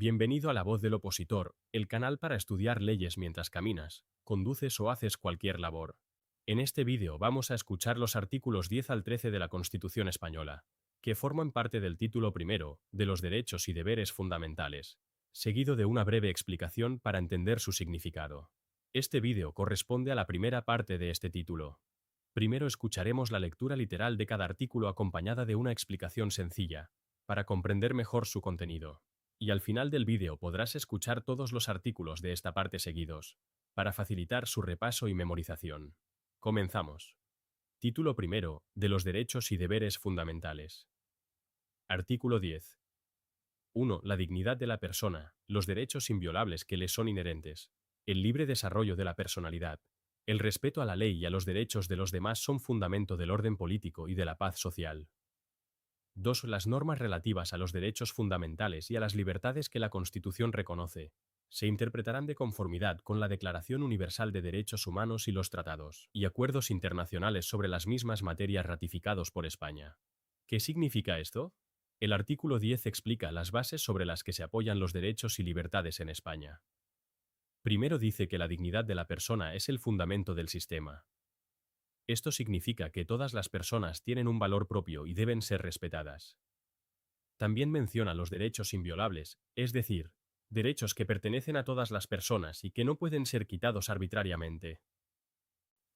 Bienvenido a La Voz del Opositor, el canal para estudiar leyes mientras caminas, conduces o haces cualquier labor. En este vídeo vamos a escuchar los artículos 10 al 13 de la Constitución Española, que forman parte del título primero, de los derechos y deberes fundamentales, seguido de una breve explicación para entender su significado. Este vídeo corresponde a la primera parte de este título. Primero escucharemos la lectura literal de cada artículo acompañada de una explicación sencilla, para comprender mejor su contenido. Y al final del vídeo podrás escuchar todos los artículos de esta parte seguidos, para facilitar su repaso y memorización. Comenzamos. Título primero, de los derechos y deberes fundamentales. Artículo 10. 1. La dignidad de la persona, los derechos inviolables que le son inherentes, el libre desarrollo de la personalidad, el respeto a la ley y a los derechos de los demás son fundamento del orden político y de la paz social. 2. Las normas relativas a los derechos fundamentales y a las libertades que la Constitución reconoce, se interpretarán de conformidad con la Declaración Universal de Derechos Humanos y los tratados y acuerdos internacionales sobre las mismas materias ratificados por España. ¿Qué significa esto? El artículo 10 explica las bases sobre las que se apoyan los derechos y libertades en España. Primero dice que la dignidad de la persona es el fundamento del sistema. Esto significa que todas las personas tienen un valor propio y deben ser respetadas. También menciona los derechos inviolables, es decir, derechos que pertenecen a todas las personas y que no pueden ser quitados arbitrariamente.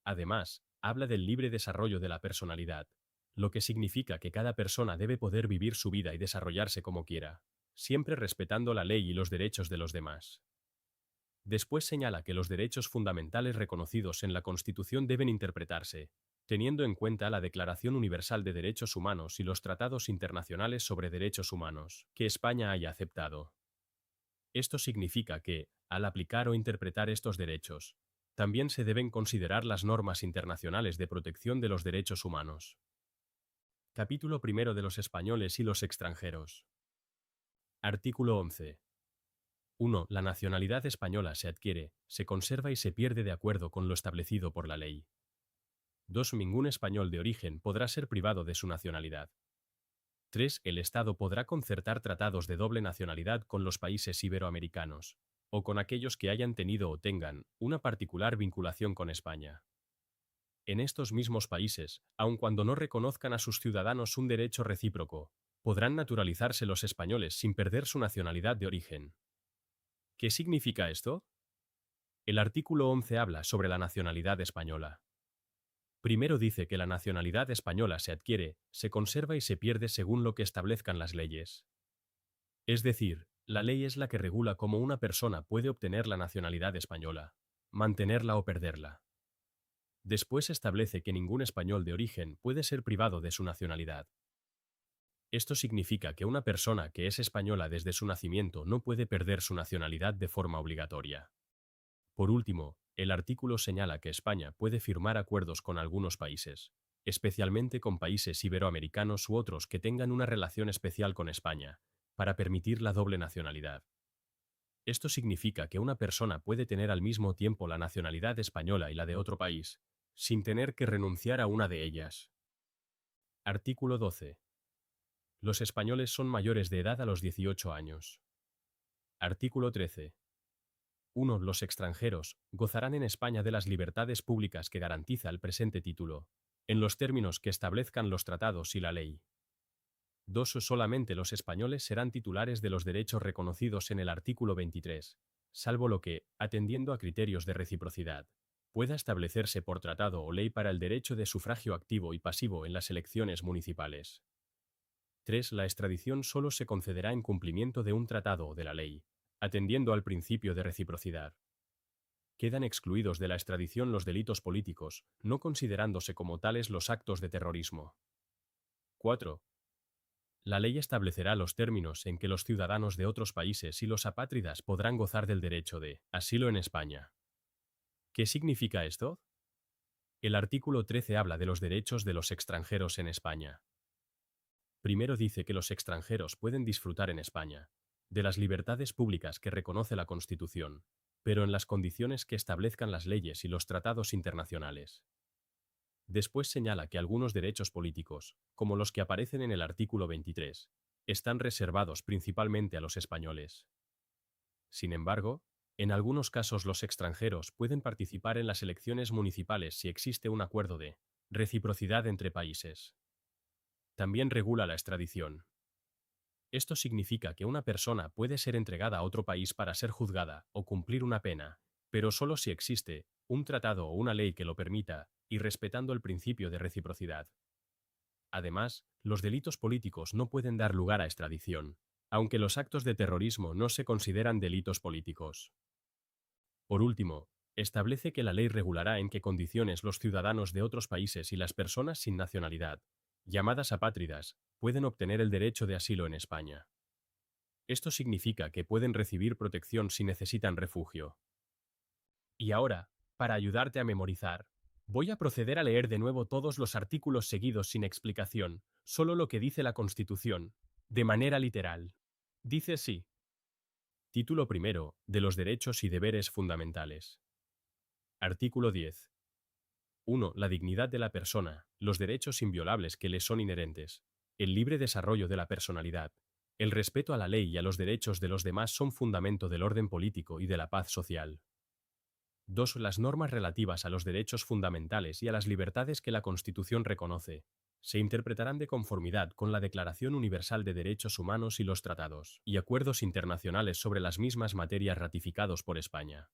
Además, habla del libre desarrollo de la personalidad, lo que significa que cada persona debe poder vivir su vida y desarrollarse como quiera, siempre respetando la ley y los derechos de los demás. Después señala que los derechos fundamentales reconocidos en la Constitución deben interpretarse, teniendo en cuenta la Declaración Universal de Derechos Humanos y los tratados internacionales sobre derechos humanos, que España haya aceptado. Esto significa que, al aplicar o interpretar estos derechos, también se deben considerar las normas internacionales de protección de los derechos humanos. Capítulo primero de los españoles y los extranjeros. Artículo 11. 1. La nacionalidad española se adquiere, se conserva y se pierde de acuerdo con lo establecido por la ley. 2. Ningún español de origen podrá ser privado de su nacionalidad. 3. El Estado podrá concertar tratados de doble nacionalidad con los países iberoamericanos, o con aquellos que hayan tenido o tengan una particular vinculación con España. En estos mismos países, aun cuando no reconozcan a sus ciudadanos un derecho recíproco, podrán naturalizarse los españoles sin perder su nacionalidad de origen. ¿Qué significa esto? El artículo 11 habla sobre la nacionalidad española. Primero dice que la nacionalidad española se adquiere, se conserva y se pierde según lo que establezcan las leyes. Es decir, la ley es la que regula cómo una persona puede obtener la nacionalidad española, mantenerla o perderla. Después establece que ningún español de origen puede ser privado de su nacionalidad. Esto significa que una persona que es española desde su nacimiento no puede perder su nacionalidad de forma obligatoria. Por último, el artículo señala que España puede firmar acuerdos con algunos países, especialmente con países iberoamericanos u otros que tengan una relación especial con España, para permitir la doble nacionalidad. Esto significa que una persona puede tener al mismo tiempo la nacionalidad española y la de otro país, sin tener que renunciar a una de ellas. Artículo 12. Los españoles son mayores de edad a los 18 años. Artículo 13. 1. Los extranjeros gozarán en España de las libertades públicas que garantiza el presente título, en los términos que establezcan los tratados y la ley. 2. Solamente los españoles serán titulares de los derechos reconocidos en el artículo 23, salvo lo que, atendiendo a criterios de reciprocidad, pueda establecerse por tratado o ley para el derecho de sufragio activo y pasivo en las elecciones municipales. 3. La extradición solo se concederá en cumplimiento de un tratado o de la ley, atendiendo al principio de reciprocidad. Quedan excluidos de la extradición los delitos políticos, no considerándose como tales los actos de terrorismo. 4. La ley establecerá los términos en que los ciudadanos de otros países y los apátridas podrán gozar del derecho de asilo en España. ¿Qué significa esto? El artículo 13 habla de los derechos de los extranjeros en España. Primero dice que los extranjeros pueden disfrutar en España de las libertades públicas que reconoce la Constitución, pero en las condiciones que establezcan las leyes y los tratados internacionales. Después señala que algunos derechos políticos, como los que aparecen en el artículo 23, están reservados principalmente a los españoles. Sin embargo, en algunos casos los extranjeros pueden participar en las elecciones municipales si existe un acuerdo de reciprocidad entre países. También regula la extradición. Esto significa que una persona puede ser entregada a otro país para ser juzgada o cumplir una pena, pero solo si existe un tratado o una ley que lo permita, y respetando el principio de reciprocidad. Además, los delitos políticos no pueden dar lugar a extradición, aunque los actos de terrorismo no se consideran delitos políticos. Por último, establece que la ley regulará en qué condiciones los ciudadanos de otros países y las personas sin nacionalidad, llamadas apátridas, pueden obtener el derecho de asilo en España. Esto significa que pueden recibir protección si necesitan refugio. Y ahora, para ayudarte a memorizar, voy a proceder a leer de nuevo todos los artículos seguidos sin explicación, solo lo que dice la Constitución, de manera literal. Dice sí. Título primero, de los derechos y deberes fundamentales. Artículo 10. 1. La dignidad de la persona, los derechos inviolables que le son inherentes, el libre desarrollo de la personalidad, el respeto a la ley y a los derechos de los demás son fundamento del orden político y de la paz social. 2. Las normas relativas a los derechos fundamentales y a las libertades que la Constitución reconoce se interpretarán de conformidad con la Declaración Universal de Derechos Humanos y los tratados y acuerdos internacionales sobre las mismas materias ratificados por España.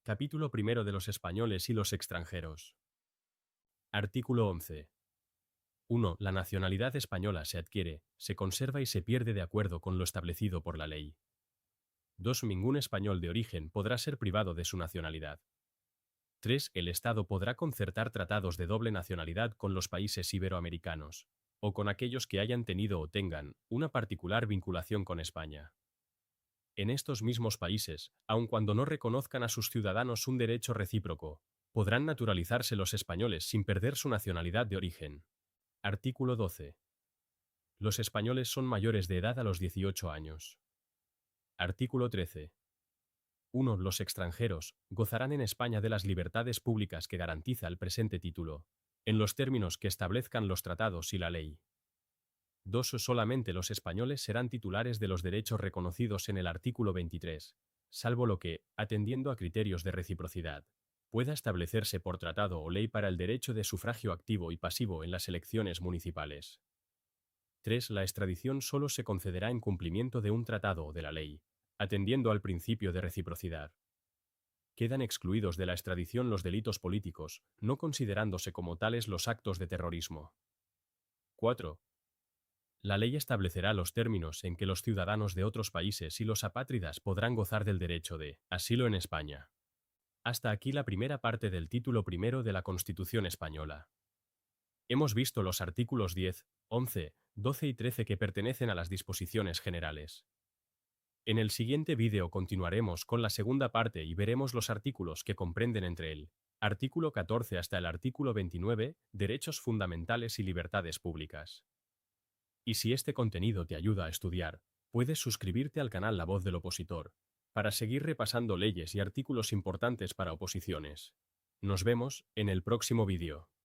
Capítulo primero de los españoles y los extranjeros. Artículo 11. 1. La nacionalidad española se adquiere, se conserva y se pierde de acuerdo con lo establecido por la ley. 2. Ningún español de origen podrá ser privado de su nacionalidad. 3. El Estado podrá concertar tratados de doble nacionalidad con los países iberoamericanos, o con aquellos que hayan tenido o tengan una particular vinculación con España. En estos mismos países, aun cuando no reconozcan a sus ciudadanos un derecho recíproco, podrán naturalizarse los españoles sin perder su nacionalidad de origen. Artículo 12. Los españoles son mayores de edad a los 18 años. Artículo 13. 1. Los extranjeros gozarán en España de las libertades públicas que garantiza el presente título, en los términos que establezcan los tratados y la ley. 2. Solamente los españoles serán titulares de los derechos reconocidos en el artículo 23, salvo lo que, atendiendo a criterios de reciprocidad, pueda establecerse por tratado o ley para el derecho de sufragio activo y pasivo en las elecciones municipales. 3. La extradición solo se concederá en cumplimiento de un tratado o de la ley, atendiendo al principio de reciprocidad. Quedan excluidos de la extradición los delitos políticos, no considerándose como tales los actos de terrorismo. 4. La ley establecerá los términos en que los ciudadanos de otros países y los apátridas podrán gozar del derecho de asilo en España. Hasta aquí la primera parte del título primero de la Constitución española. Hemos visto los artículos 10, 11, 12 y 13 que pertenecen a las disposiciones generales. En el siguiente vídeo continuaremos con la segunda parte y veremos los artículos que comprenden entre el artículo 14 hasta el artículo 29, derechos fundamentales y libertades públicas. Y si este contenido te ayuda a estudiar, puedes suscribirte al canal La Voz del Opositor, para seguir repasando leyes y artículos importantes para oposiciones. Nos vemos en el próximo vídeo.